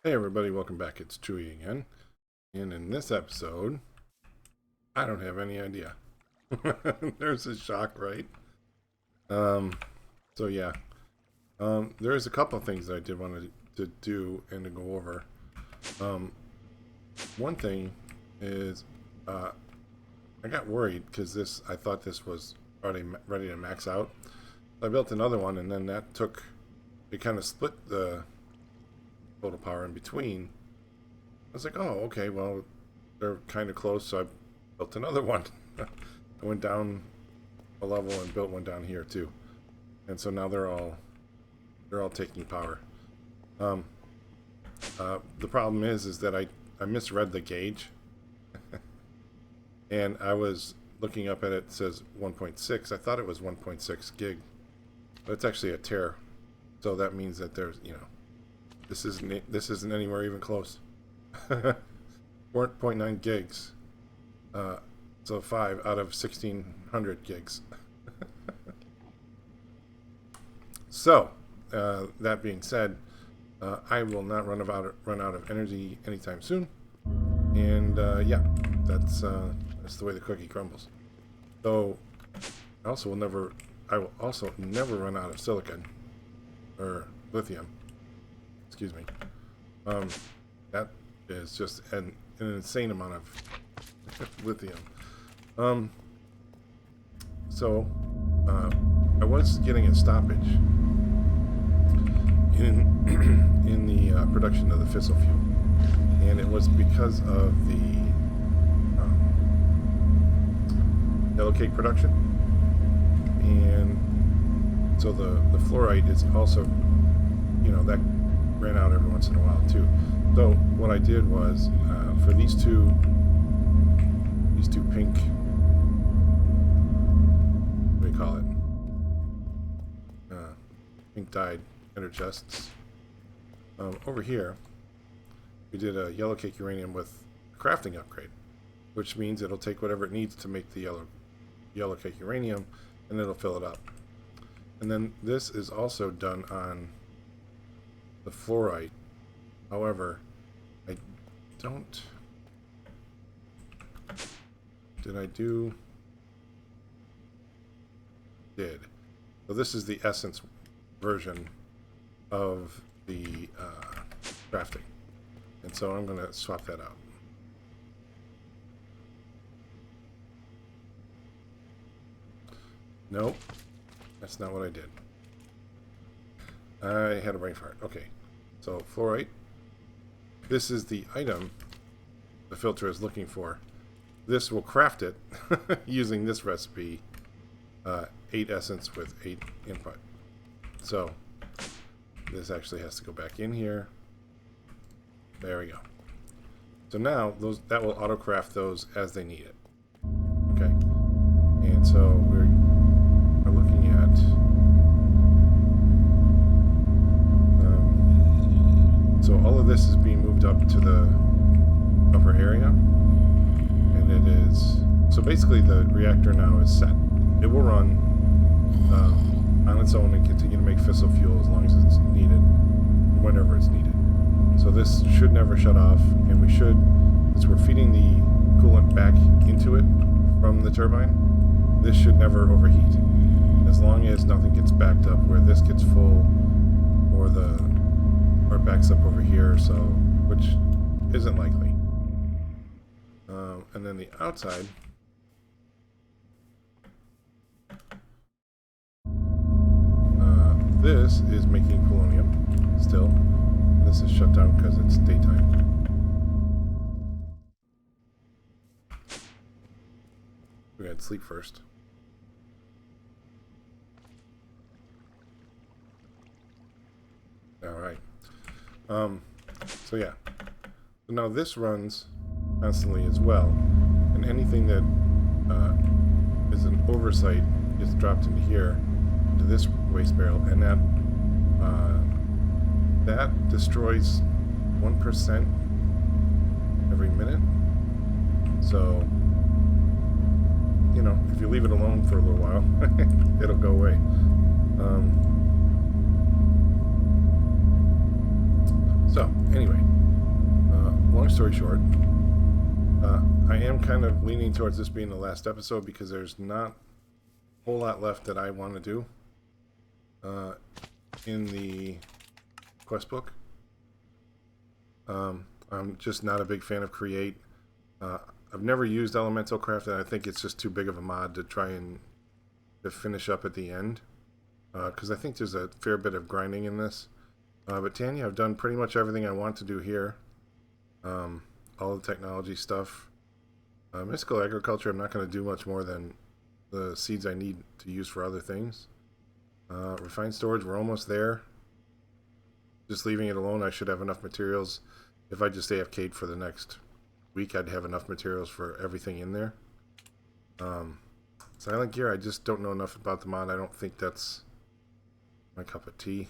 Hey everybody, welcome back. It's Chewy again. And in this episode, I don't have any idea. There's a shock, right? Um, so yeah. There's a couple of things that I did want to do and to go over. One thing is, I got worried because I thought this was already ready to max out. So I built another one, and then it kind of split the total power in between. I was like, oh, okay, well, they're kind of close, so I built another one. I went down a level and built one down here too, and so now they're all taking power. The problem is that I misread the gauge, and I was looking up at it. It says 1.6. I thought it was 1.6 gig, but it's actually a tera. So that means that this isn't anywhere even close. 4.9 gigs. So 5 out of 1600 gigs. So, that being said, I will not run out of energy anytime soon. And yeah, that's the way the cookie crumbles. So, I will also never run out of silicon or lithium. Excuse me. That is just an insane amount of lithium. So I was getting a stoppage in the production of the fissile fuel, and it was because of the yellow cake production, and so the fluorite is also, that ran out every once in a while too. So what I did was for these two pink, what do you call it? Pink dyed ender chests. Over here, we did a yellow cake uranium with a crafting upgrade, which means it'll take whatever it needs to make the yellow cake uranium, and it'll fill it up. And then this is also done on the fluorite. However, I don't. Did I do? Did. So this is the essence version of the crafting, and so I'm going to swap that out. Nope, that's not what I did. I had a brain fart. Okay, so fluorite. This is the item the filter is looking for. This will craft it using this recipe, 8 essence with 8 input. So this actually has to go back in here. There we go. So now that will auto craft those as they need it. Okay, and so we're looking at so all of this is being moved up to the upper area, and it is so basically the reactor now is set. It will run on its own and continue to make fissile fuel as long as it's needed, whenever it's needed. So this should never shut off, and we should, since we're feeding the coolant back into it from the turbine, this should never overheat, as long as nothing gets backed up where this gets full or it backs up over here, so which isn't likely. And then the outside, this is making polonium still. This is shut down because it's daytime. We gotta sleep first. Alright. So yeah. So now this runs constantly as well, and anything that is an oversight is dropped into here, into this waste barrel, and that destroys 1% every minute. So if you leave it alone for a little while, it'll go away. So, anyway, long story short, I am kind of leaning towards this being the last episode because there's not a whole lot left that I want to do in the quest book. I'm just not a big fan of Create. I've never used Elemental Craft, and I think it's just too big of a mod to try and to finish up at the end. Because I think there's a fair bit of grinding in this. But Tanya, I've done pretty much everything I want to do here. All the technology stuff. Mystical Agriculture, I'm not going to do much more than the seeds I need to use for other things. Refined Storage, we're almost there. Just leaving it alone, I should have enough materials. If I just AFK'd for the next week, I'd have enough materials for everything in there. Silent Gear, I just don't know enough about the mod. I don't think that's my cup of tea.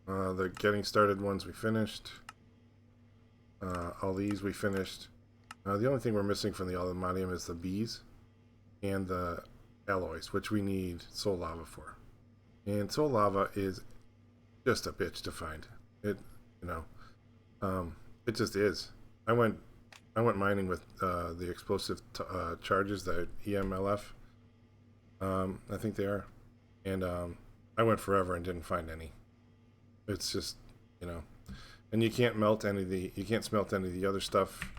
The getting started ones we finished. All these we finished. The only thing we're missing from the Aluminium is the bees and the alloys, which we need soul lava for. And soul lava is just a bitch to find. It, you know, it just is. I went mining with the explosive charges, the EMLF. I think they are, and I went forever and didn't find any. It's just, you know, and you can't smelt any of the other stuff.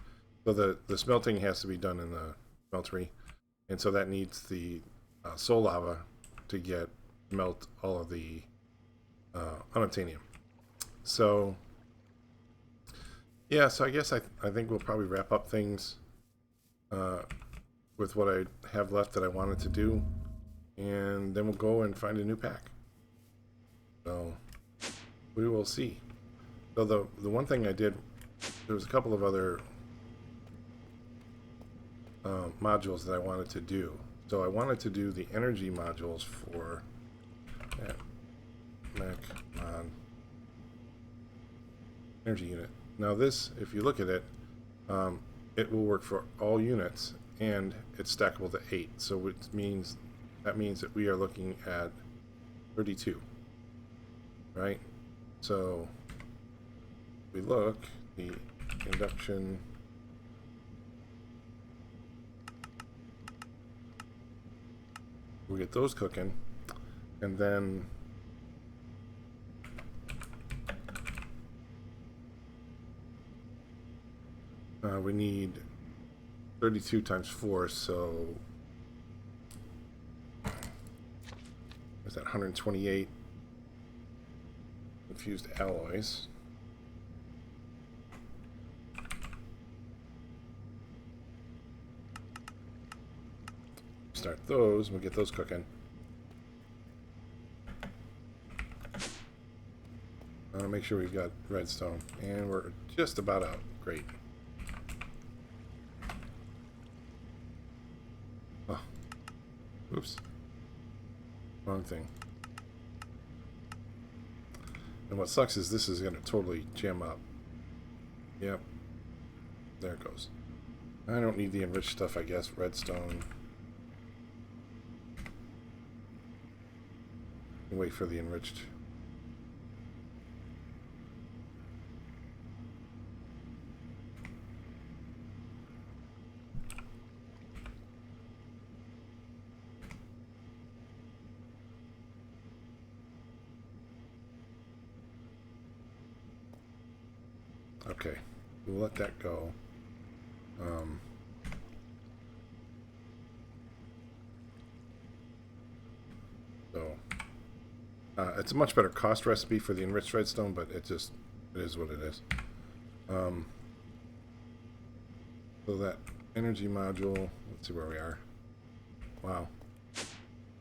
So the smelting has to be done in the smeltery, and so that needs the soul lava to melt all of the unobtainium. So yeah, so I guess I think we'll probably wrap up things with what I have left that I wanted to do, and then we'll go and find a new pack. So we will see. So the one thing I did, there was a couple of other modules that I wanted to do. So I wanted to do the energy modules for Mac on energy unit. Now this, if you look at it, it will work for all units, and it's stackable to 8. So that means that we are looking at 32, right? So we look the induction. We get those cooking, and then we need 32 times 4, so what's that, 128 infused alloys. Start those, we'll get those cooking. Make sure we've got redstone, and we're just about out. Great. Oh, oops, wrong thing. And what sucks is this is going to totally jam up. Yep, there it goes. I don't need the enriched stuff, I guess. Redstone. Wait for the enriched. Okay, we'll let that go. It's a much better cost recipe for the enriched redstone, but it is what it is. So that energy module, let's see where we are. Wow,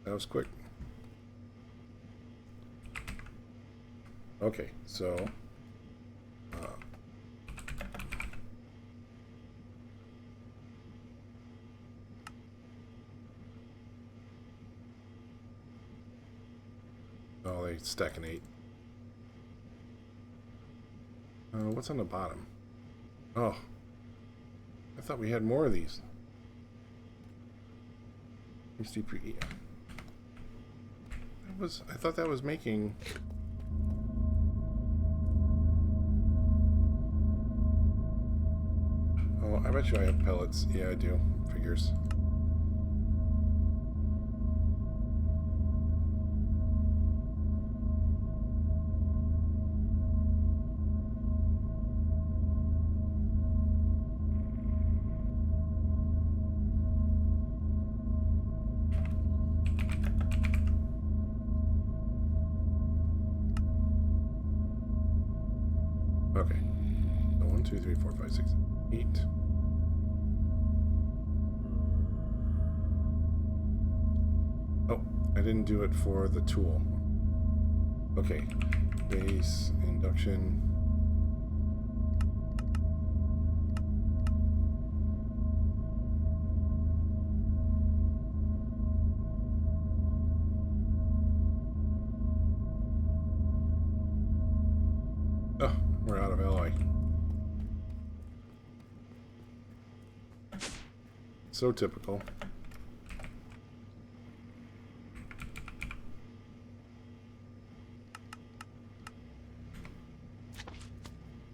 that was quick. Okay, so oh, they stack an 8. What's on the bottom? Oh, I thought we had more of these. I thought that was making. Oh, I bet you I have pellets. Yeah, I do. Figures. Okay. So 1, 2, 3, 4, 5, 6, 8. Oh, I didn't do it for the tool. Okay. Base, induction. Oh, we're out of alloy. So typical.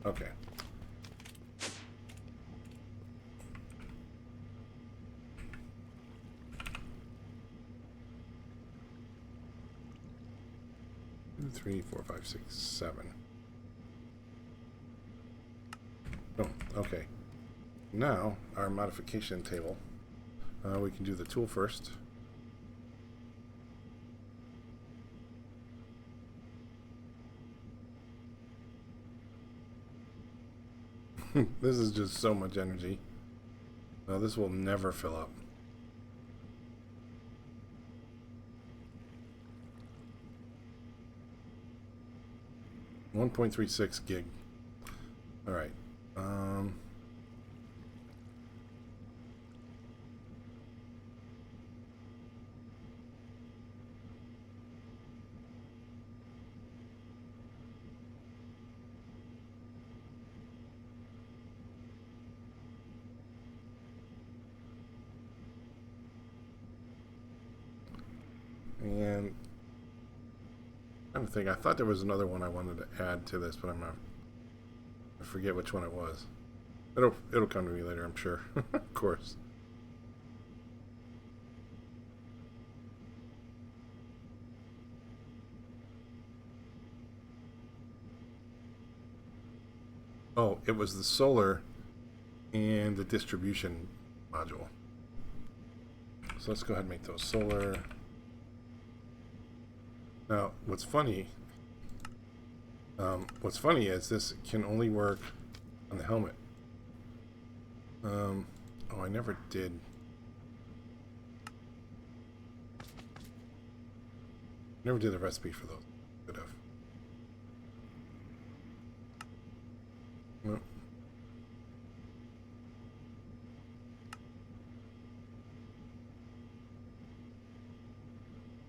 Okay. Two, 3, 4, 5, 6, 7. Oh, okay. Now, our modification table. We can do the tool first. This is just so much energy. This will never fill up. $1.36 gig. All right. And I'm trying to think. I thought there was another one I wanted to add to this, but I forget which one it was. It'll come to me later, I'm sure. Of course. Oh, it was the solar and the distribution module. So let's go ahead and make those solar. Now, what's funny is this can only work on the helmet. Oh, I never did. Never did the recipe for those. Could have. No.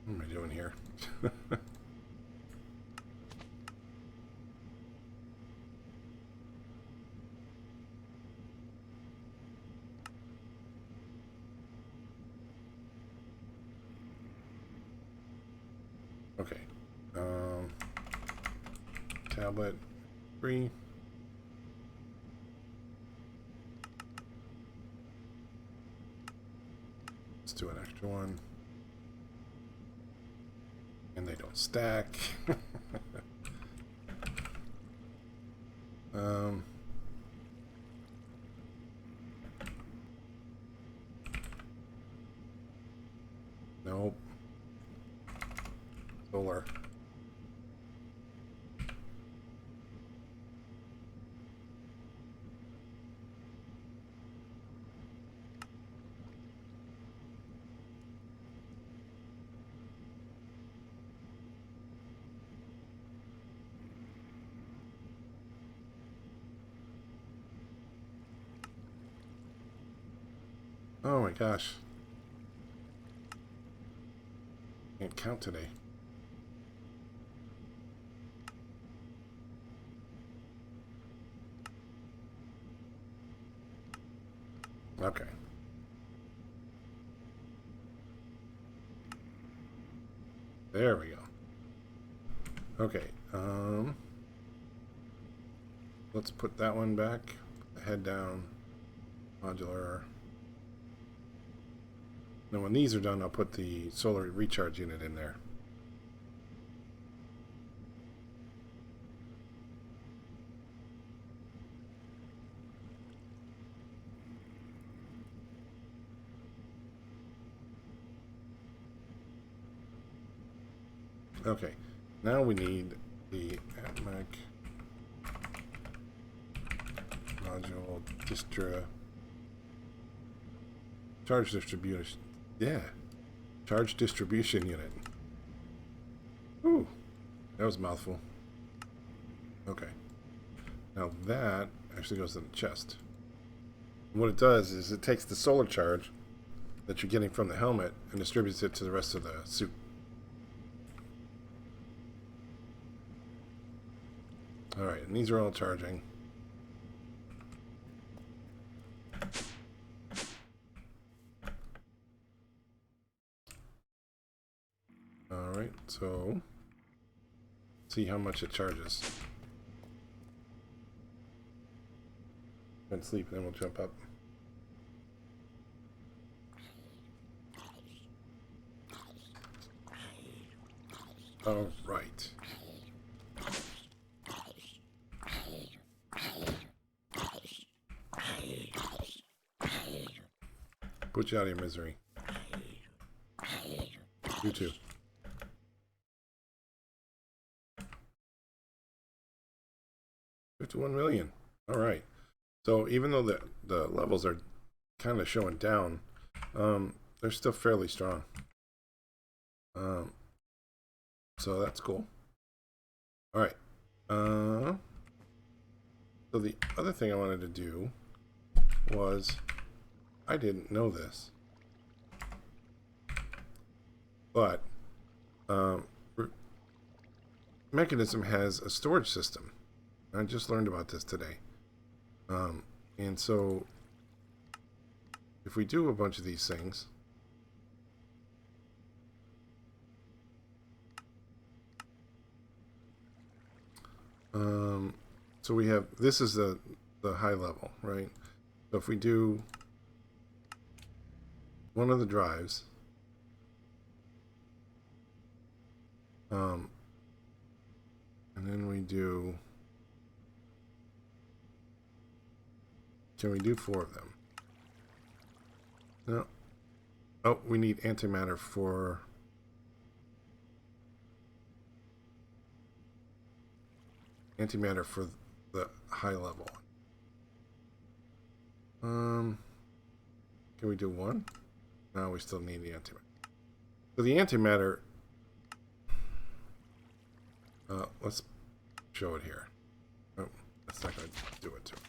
What am I doing here? Okay. Tablet 3. Let's do an extra one. And they don't stack. Nope. Solar. Oh my gosh. Can't count today. Okay. There we go. Okay. Let's put that one back. Put the head down. modular. Now when these are done, I'll put the solar recharge unit in there. Okay, now we need the Atmac module charge distribution. Yeah, charge distribution unit. Ooh, that was a mouthful. Okay, now that actually goes in the chest. And what it does is it takes the solar charge that you're getting from the helmet and distributes it to the rest of the suit. Alright, and these are all charging. Alright, so see how much it charges. And sleep, then we'll jump up. Alright. Put you out of your misery. You too. $51 million. All right. So even though the levels are kind of showing down, they're still fairly strong. So that's cool. All right. So the other thing I wanted to do was, I didn't know this, but Mechanism has a storage system. I just learned about this today. And so if we do a bunch of these things, so we have, this is the high level, right? So if we do one of the drives, and then we do, can we do 4 of them? No. Oh, we need antimatter for the high level. Can we do 1? No, we still need the antimatter. So the antimatter, let's show it here. Oh, that's not going to do it to it.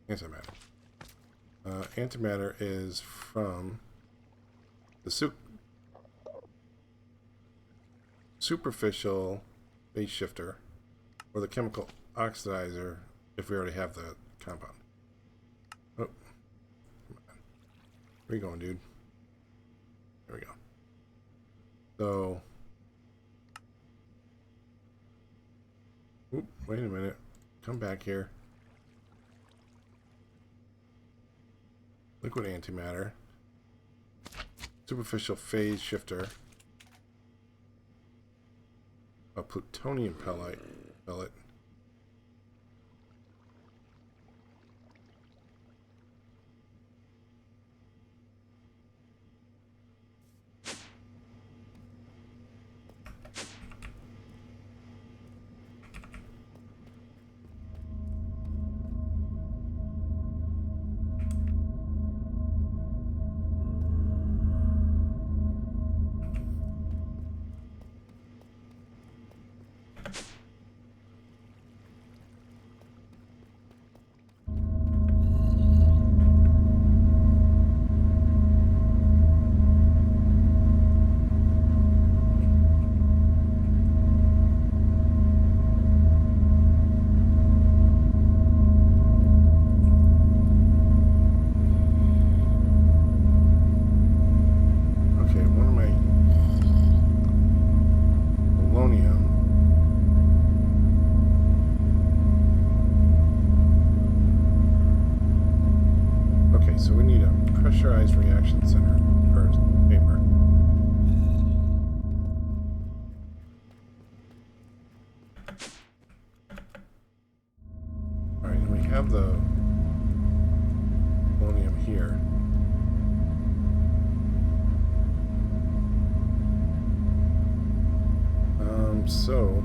Antimatter. Antimatter is from the superficial phase shifter, or the chemical oxidizer if we already have the compound. Oh, come on. Where you going, dude? There we go. So, wait a minute. Come back here. Liquid antimatter. Superficial phase shifter. A plutonium pellet. So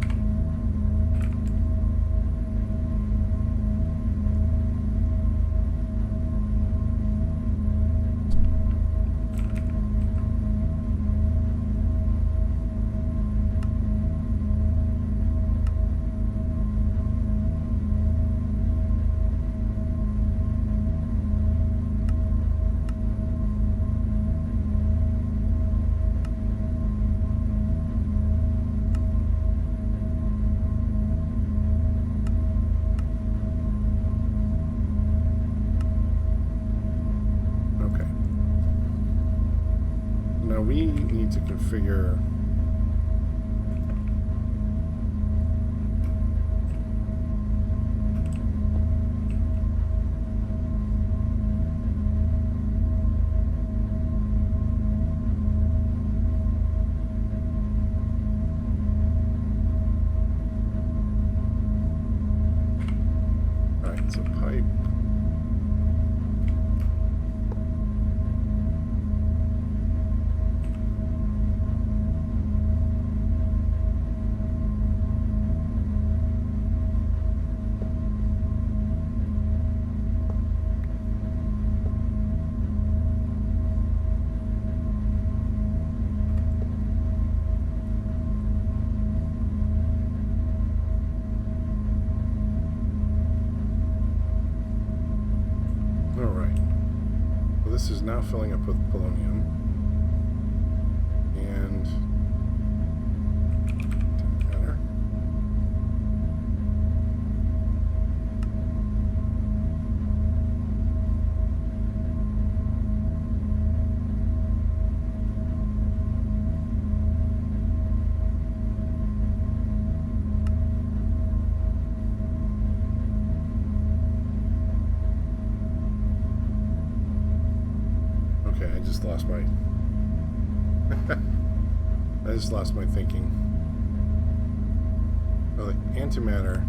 we need to configure so pipe. This is now filling up with polonium, and Antimatter. Okay, I just lost my thinking. Oh, the antimatter.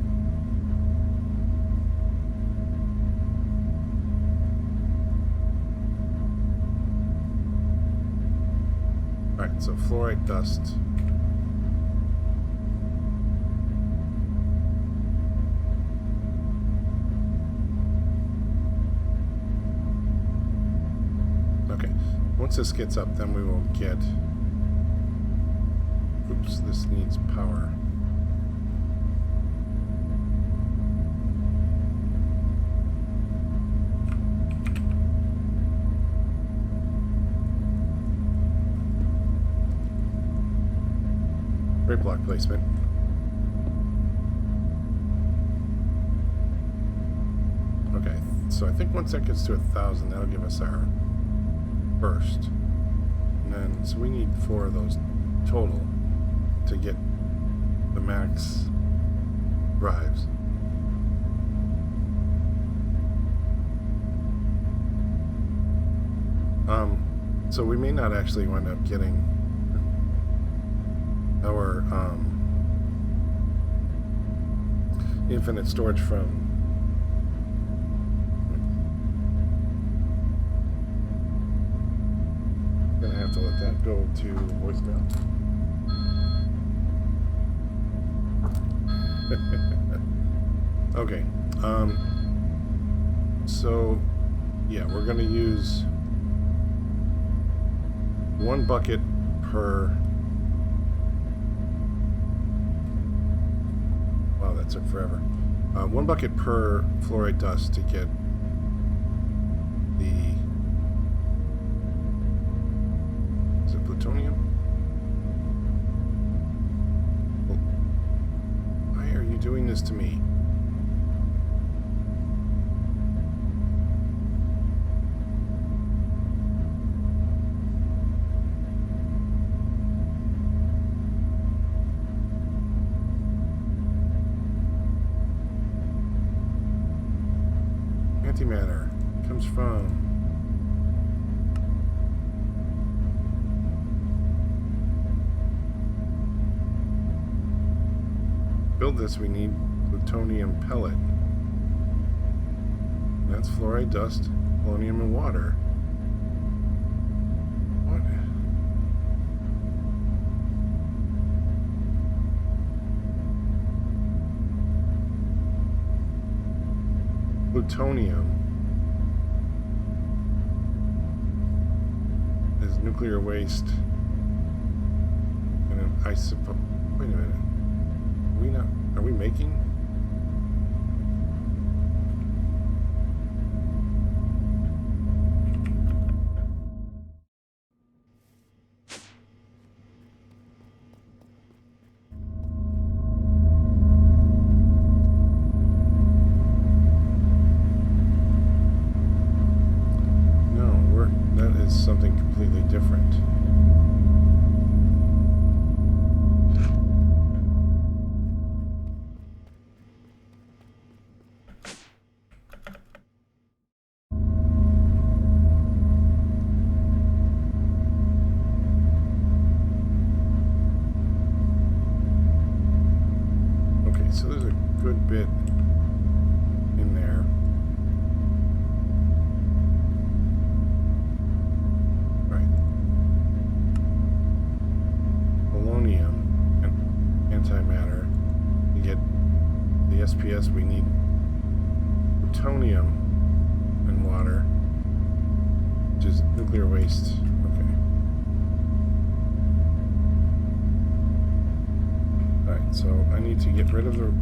Alright, so fluoride dust. Okay, once this gets up, then we will get... Oops, this needs power. Great block placement. Okay, so I think once that gets to 1,000, that'll give us our burst. And then, so we need 4 of those total to get the max drives. So we may not actually wind up getting our infinite storage from gonna have to let that go to voicemail. Okay, so yeah, we're gonna use 1 bucket per... Wow, that took forever. 1 bucket per fluoride dust to get the... Is it plutonium? Well, why are you doing this to me? Antimatter comes from build this. We need plutonium pellet. That's fluoride dust, polonium, and water. What? plutonium is nuclear waste and an isotope. Wait a minute. Are we making? That is something completely different. Okay, so there's a good bit in there. And antimatter. To get the SPS, we need plutonium and water, which is nuclear waste. Okay. Alright, so I need to get rid of the...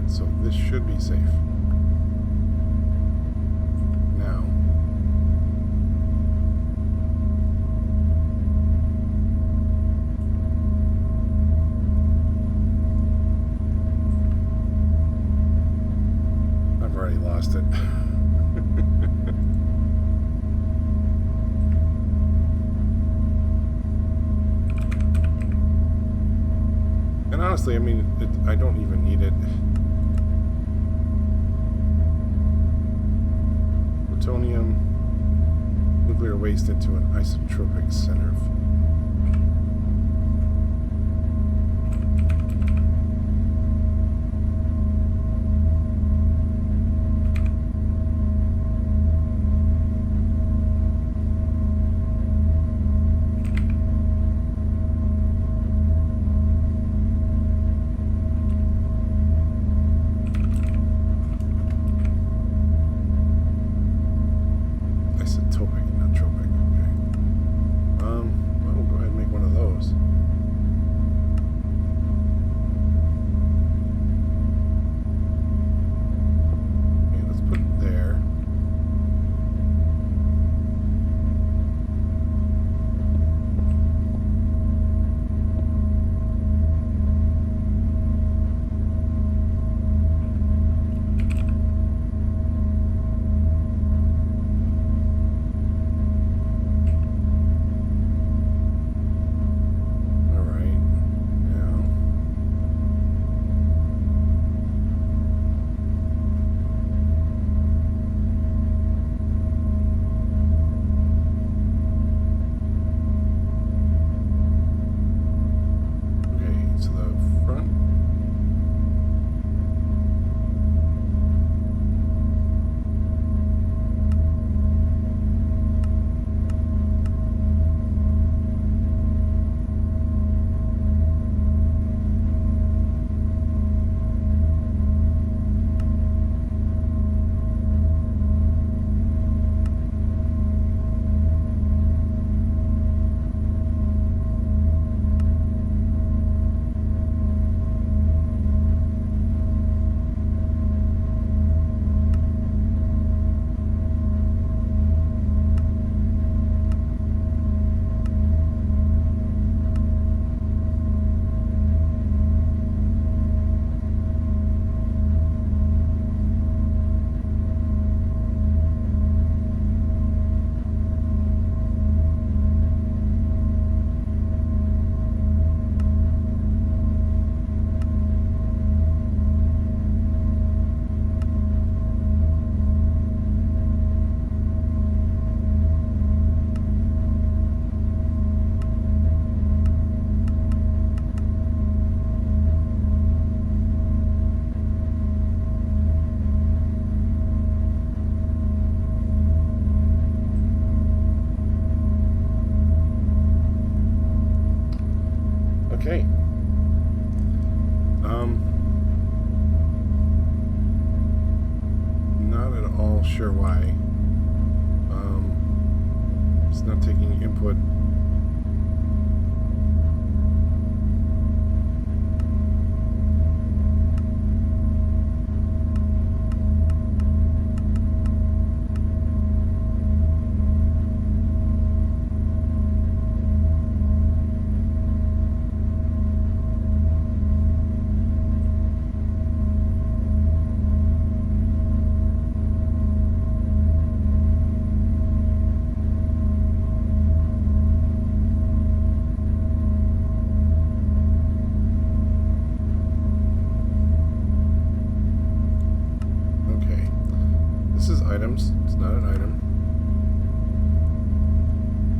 So this should be safe. Now. I've already lost it. And honestly, I mean, I don't even need it. Plutonium, nuclear waste into an isotropic center. Isotopic, not tropic. Okay. Well. sure why. It's not taking input. This is items. It's not an item.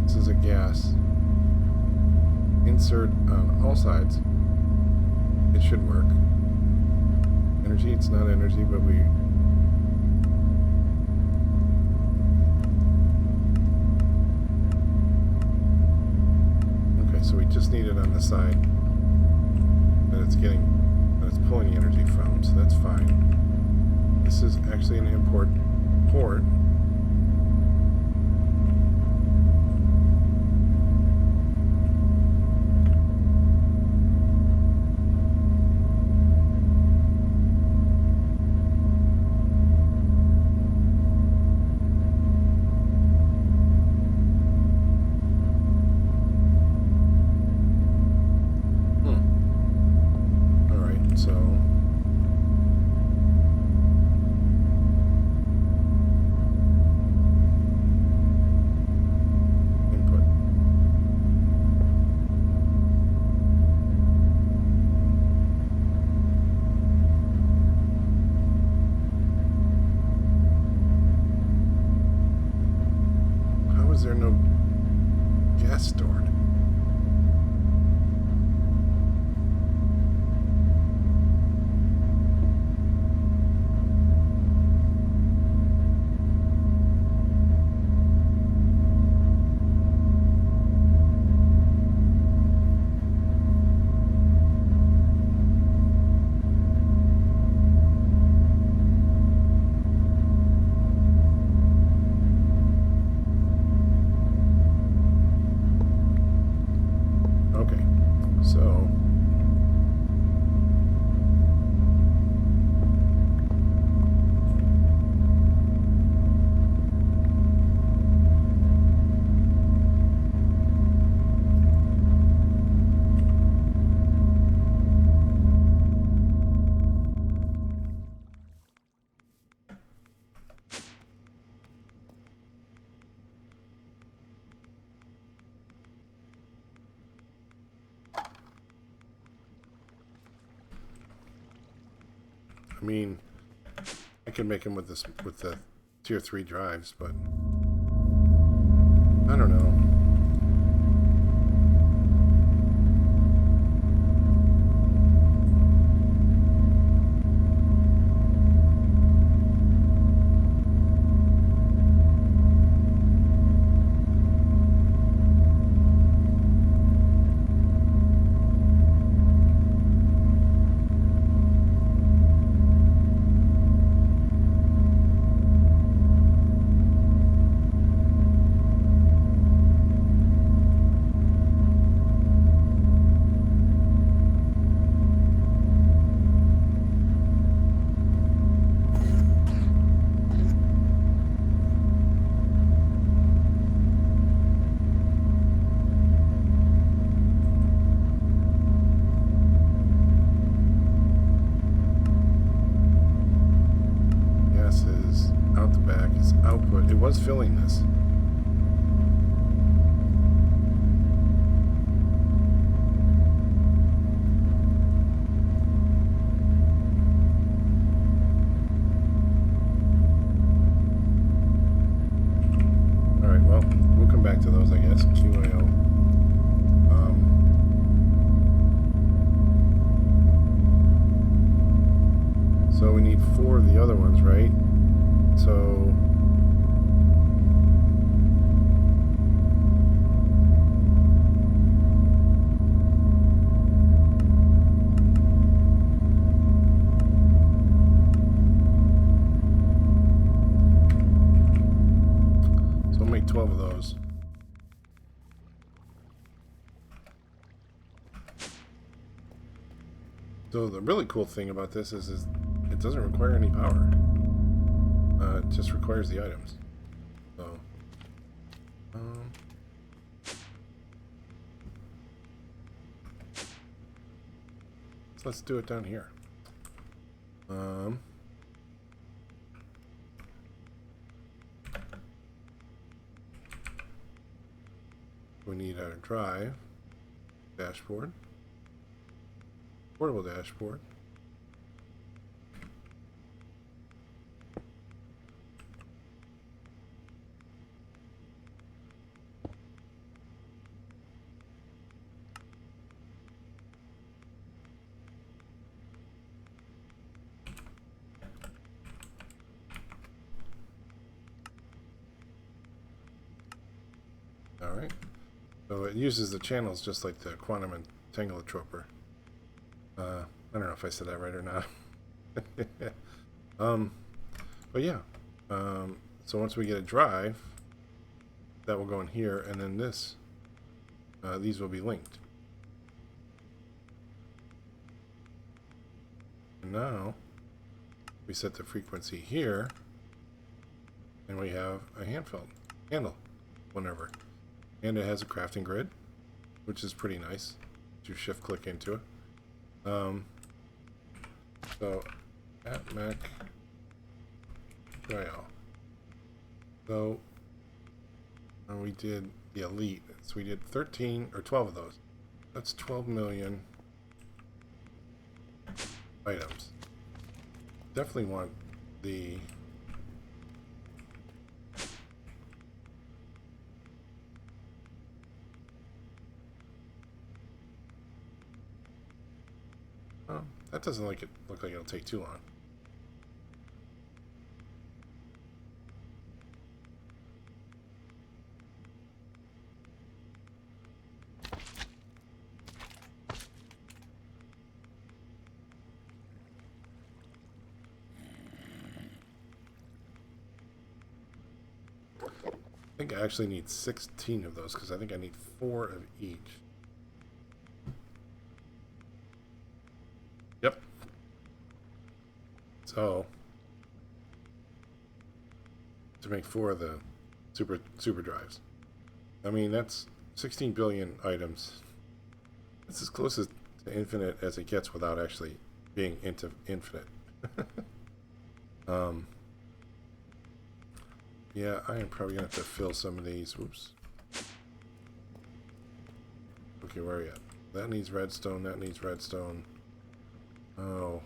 This is a gas. Insert on all sides. It should work. Energy. It's not energy, but we... Okay, so we just need it on the side that it's getting, that it's pulling the energy from, so that's fine. This is actually an import port. All right, so is there no gas stored? So I mean, I can make them with this, with the tier 3 drives, but I don't know. Out the back, its output. It was filling this. Alright, well, we'll come back to those, I guess. QAO. So we need 4 of the other ones, right? So 12 of those. So the really cool thing about this is it doesn't require any power. It just requires the items. So, so let's do it down here. We need our drive, dashboard, portable dashboard. Alright, so it uses the channels just like the quantum entanglement. I don't know if I said that right or not. But yeah, so once we get a drive, that will go in here, and then this, these will be linked. And now, we set the frequency here, and we have a handle, whenever. And it has a crafting grid, which is pretty nice. You shift click into it. So at Mac trial. So we did the elite. So we did 13 or 12 of those. That's 12 million items. Definitely want the that doesn't look like it'll take too long. I think I actually need 16 of those because I think I need 4 of each. Yep. So to make 4 of the super drives. I mean, that's 16 billion items. It's as close to infinite as it gets without actually being into infinite. Yeah, I am probably gonna have to fill some of these. Whoops. Okay, where are you at? That needs redstone, that needs redstone. Oh.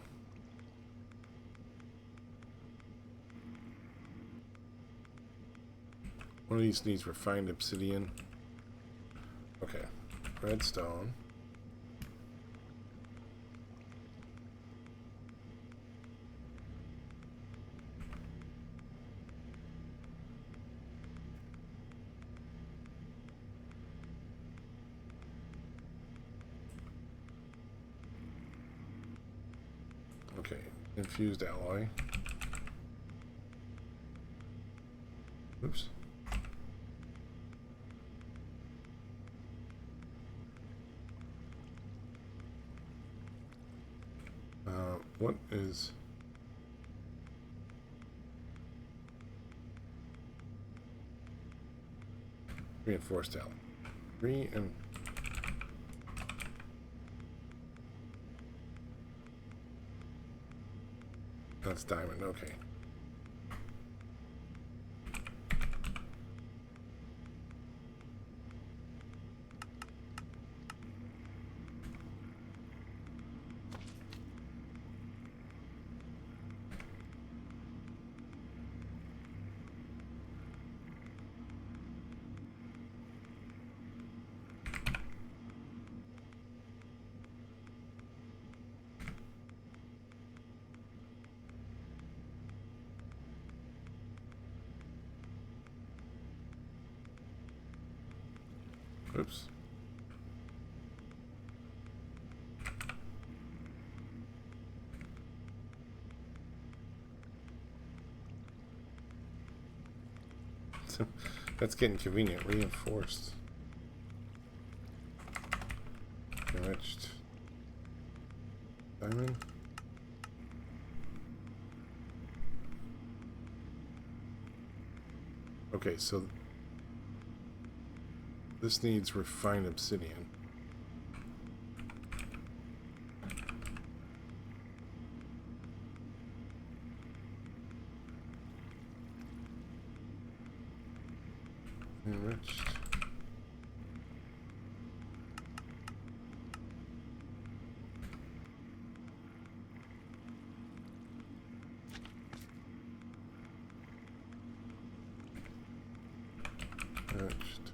One of these needs refined obsidian. Okay. Redstone. Okay, infused alloy. Oops. What is reinforced alloy? That's diamond, okay. Oops. That's getting convenient. Reinforced. Enriched. Diamond. Okay, so this needs refined obsidian. Enriched. Enriched.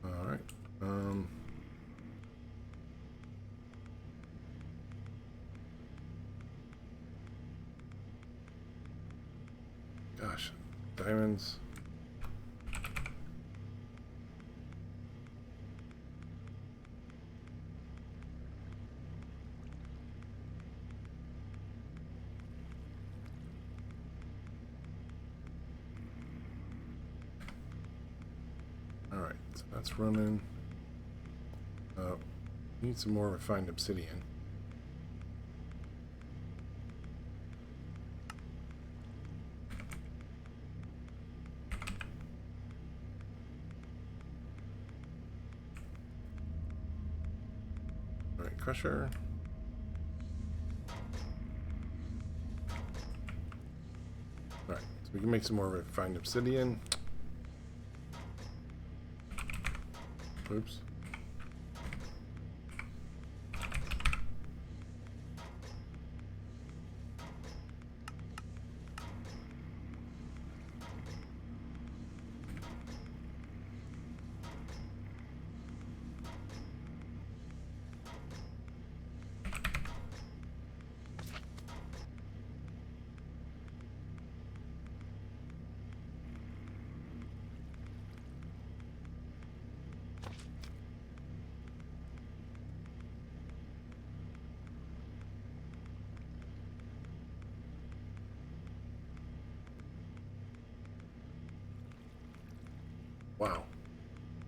All right. Gosh, diamonds. All right, so that's running. Need some more refined obsidian. All right, crusher. All right, so we can make some more refined obsidian. Oops. Wow,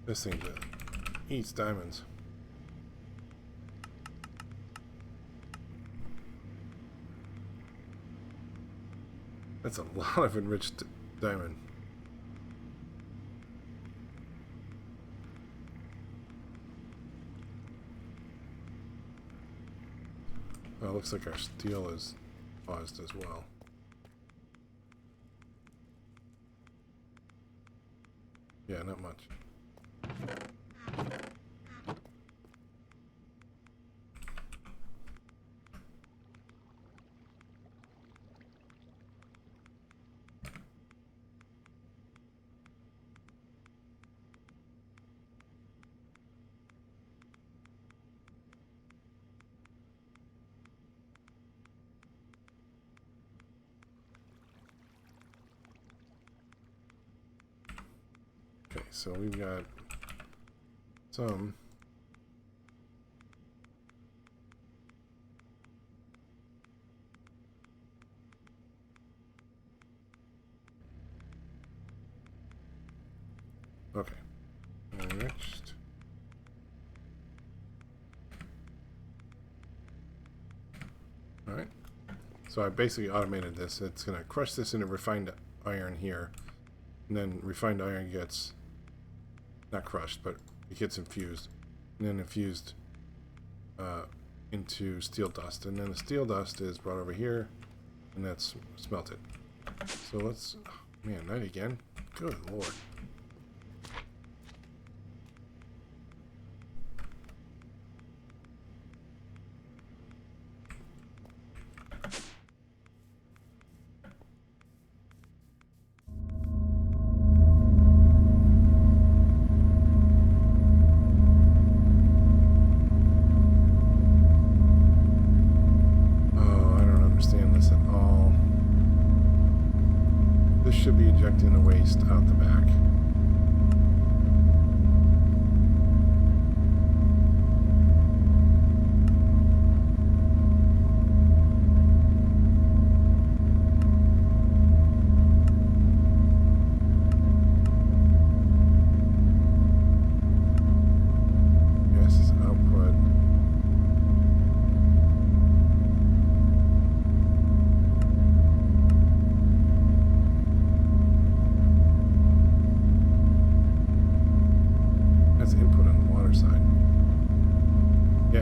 this thing just eats diamonds. That's a lot of enriched diamond. Oh, it looks like our steel is paused as well. Yeah, not much. Okay, so we've got some. Okay, enriched. All right, so I basically automated this. It's going to crush this into refined iron here, and then refined iron gets not crushed, but it gets infused, and then infused into steel dust, and then the steel dust is brought over here, and that's smelted. So let's, oh, man, night again. Good lord. this should be ejecting the waste out the back.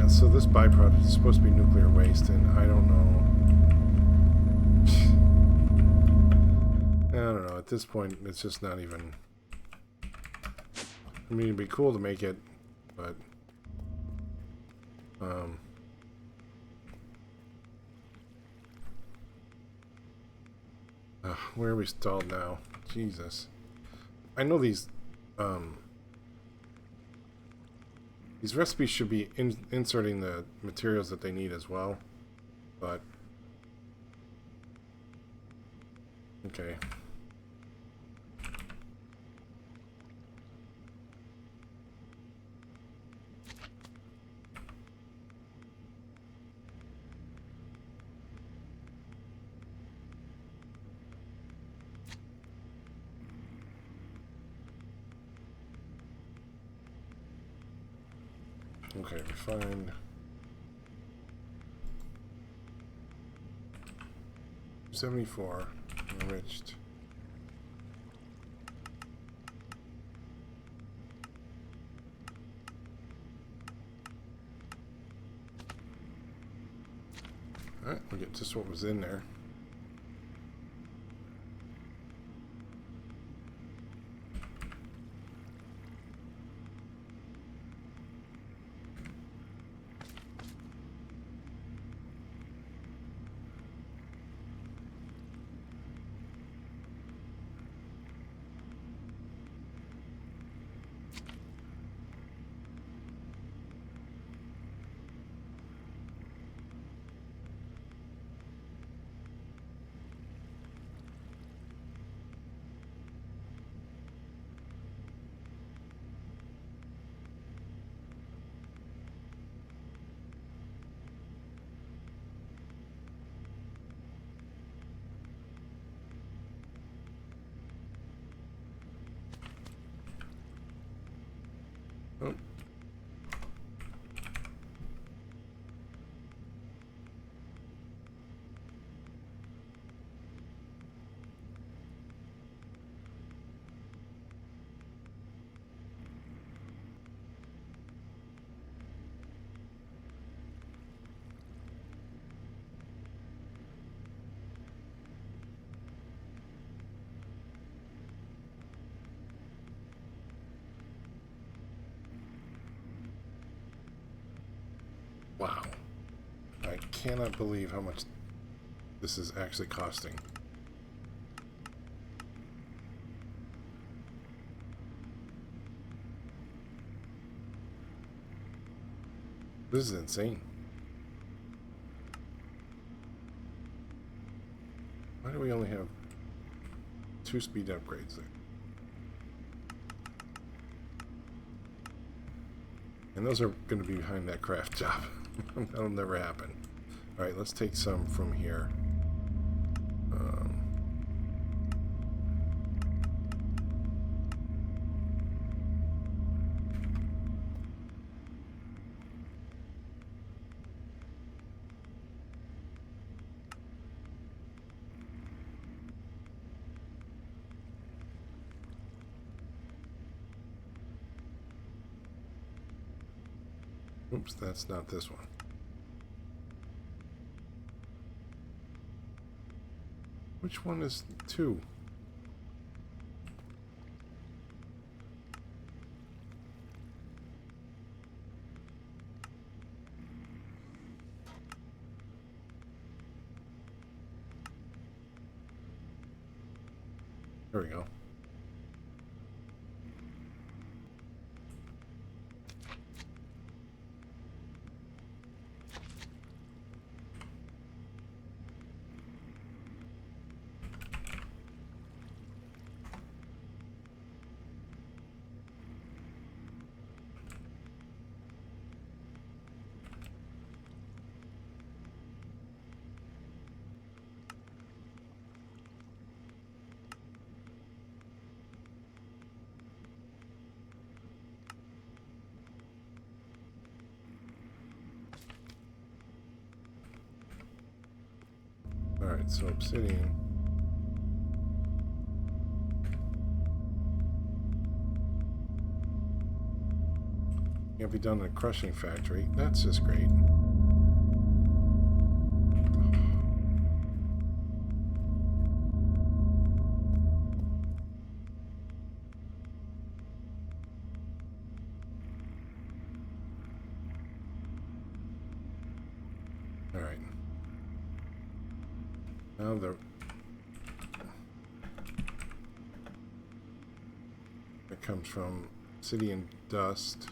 So this byproduct is supposed to be nuclear waste, and I don't know. At this point, it's just not even. I mean, it'd be cool to make it, but where are we stalled now? Jesus, I know these recipes should be inserting the materials that they need as well, but okay. Okay, refined. 74 enriched. Alright, we'll get just what was in there. Oh. Wow. I cannot believe how much this is actually costing. This is insane. Why do we only have 2 speed upgrades there? And those are going to be behind that craft job. That'll never happen. Alright, let's take some from here. Oops, that's not this one. Which one is 2? There we go. Alright, so obsidian. Can't be done in a crushing factory. That's just great. Alright. Now it comes from obsidian dust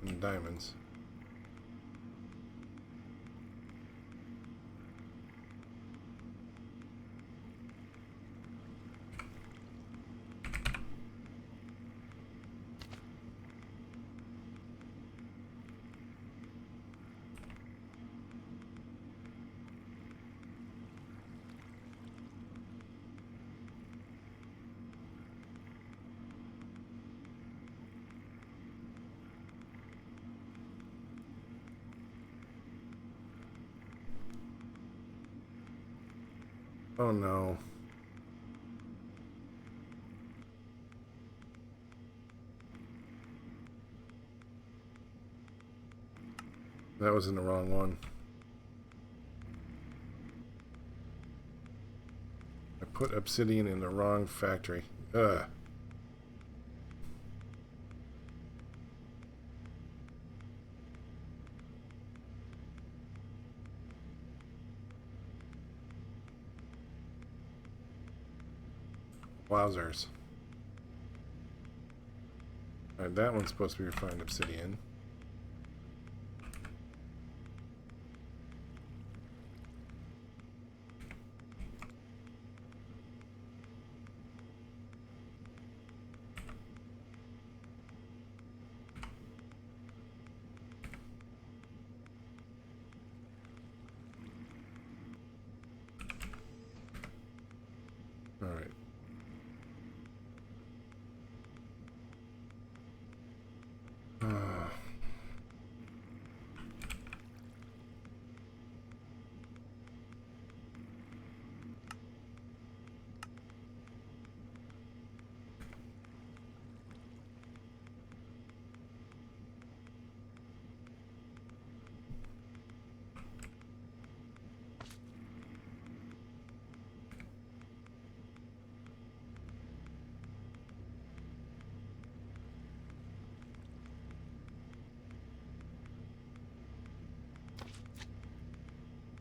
and diamonds. Oh no. That was in the wrong one. I put obsidian in the wrong factory. Ugh. Wowzers. Alright, that one's supposed to be refined obsidian. Alright.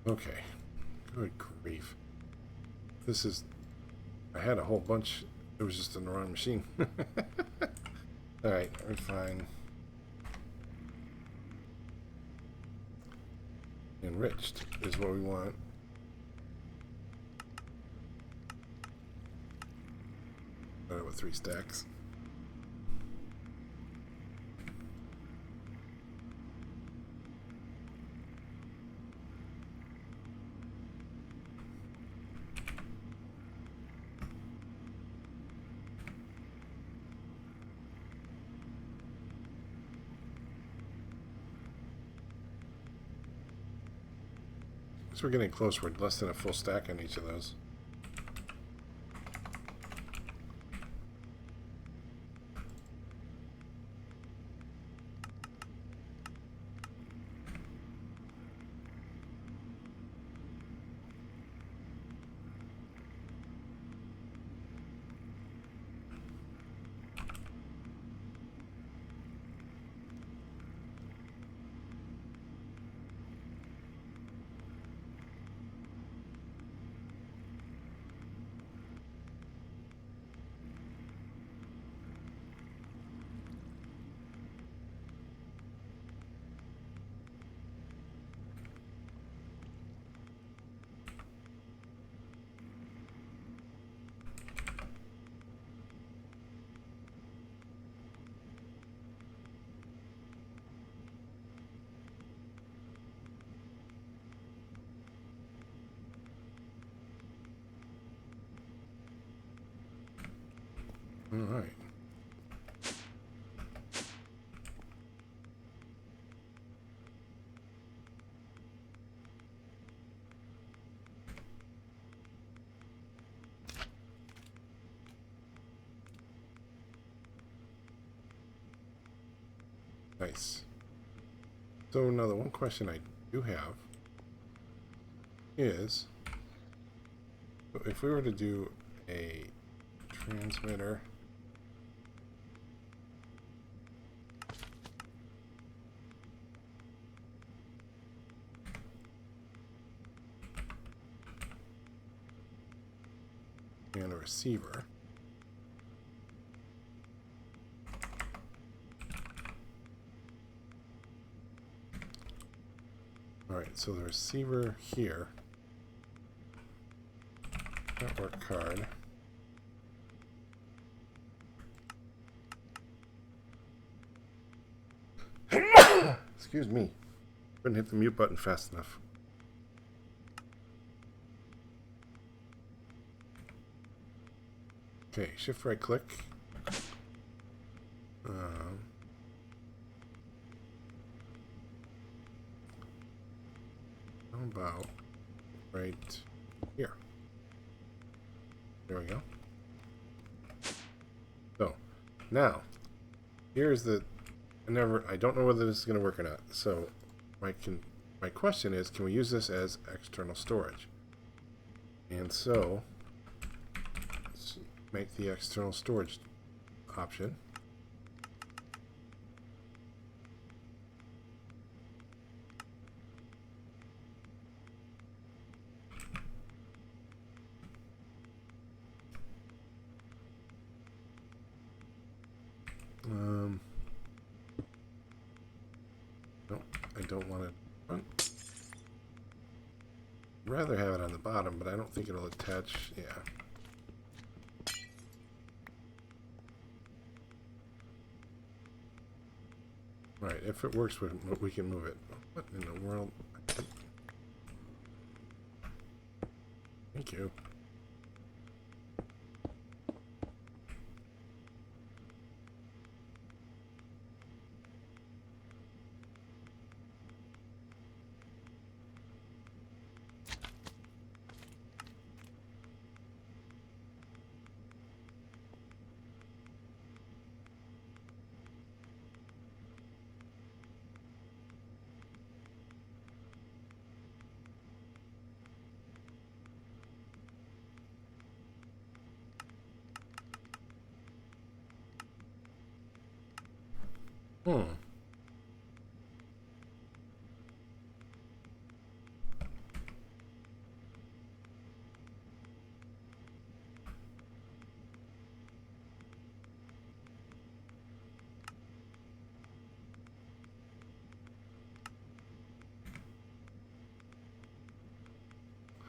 Okay. Good grief. This is... I had a whole bunch. It was just in the wrong machine. Alright, refine. Enriched is what we want. Started with 3 stacks. So we're getting close. We're less than a full stack on each of those. All right. Nice. So now the one question I do have is, if we were to do a transmitter and a receiver, alright, so the receiver here, network card, excuse me, couldn't hit the mute button fast enough. Okay, shift right click. How about right here? There we go. So now here's the I don't know whether this is going to work or not. So my question is, can we use this as external storage? And so let's make the external storage option. No, I don't want it. I'd rather have it on the bottom, but I don't think it'll attach. Yeah. Right, if it works, we can move it. What in the world? Thank you.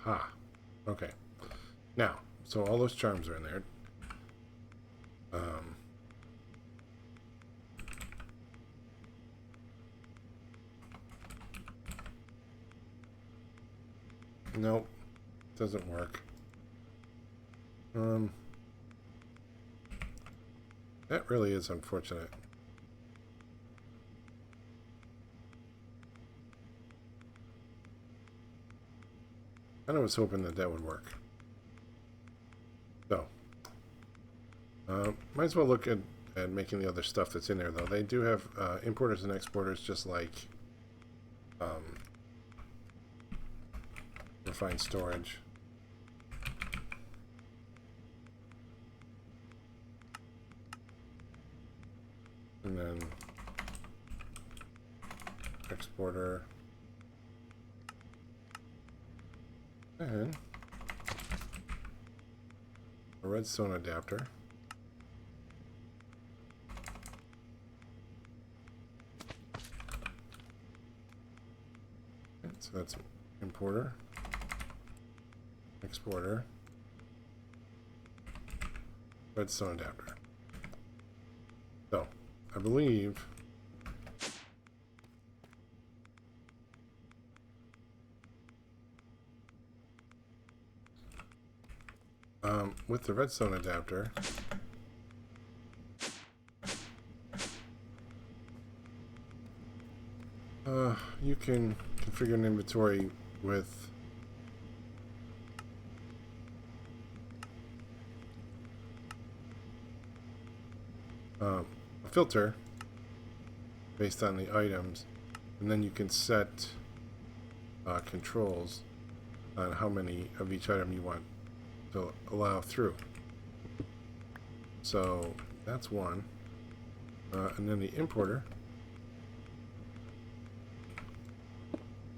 Ha. Okay. Now, so all those charms are in there. Nope. Doesn't work. That really is unfortunate. I was hoping that would work. So, might as well look at making the other stuff that's in there, though. They do have importers and exporters, just like refined storage. And then exporter. And a redstone adapter. Okay, so that's importer, exporter, redstone adapter. So I believe with the redstone adapter, you can configure an inventory with a filter based on the items, and then you can set controls on how many of each item you want to allow through. So that's one. And then the importer,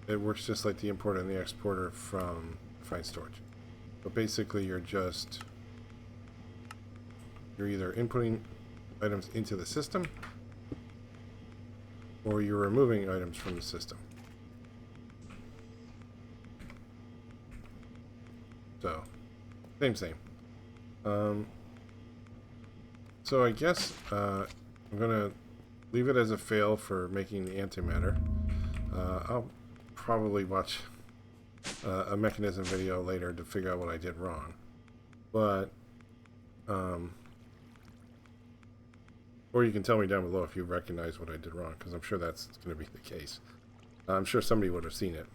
it works just like the importer and the exporter from Find Storage. But basically you're either inputting items into the system or you're removing items from the system. So, same. So I guess I'm gonna leave it as a fail for making the antimatter. I'll probably watch a mechanism video later to figure out what I did wrong. But, or you can tell me down below if you recognize what I did wrong, because I'm sure that's going to be the case. I'm sure somebody would have seen it.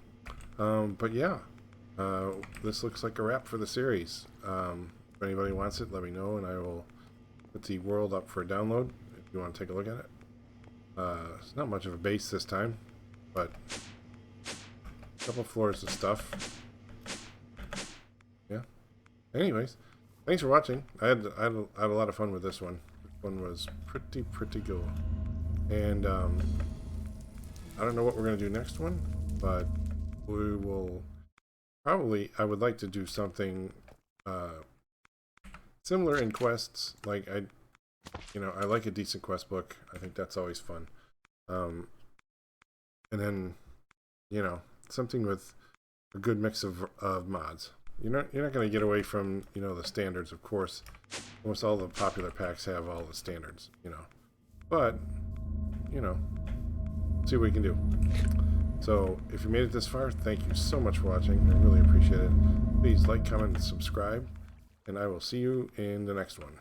But yeah, this looks like a wrap for the series. If anybody wants it, let me know, and I will put the world up for download if you want to take a look at it. It's not much of a base this time, but a couple floors of stuff. Yeah. Anyways, thanks for watching. I had a lot of fun with this one. This one was pretty cool. And I don't know what we're gonna do next one, but we will probably. I would like to do something similar in quests. Like I like a decent quest book. I think that's always fun. And then, something with a good mix of mods. You're not going to get away from, the standards, of course. Almost all the popular packs have all the standards, But, see what we can do. So, if you made it this far, thank you so much for watching. I really appreciate it. Please like, comment, and subscribe. And I will see you in the next one.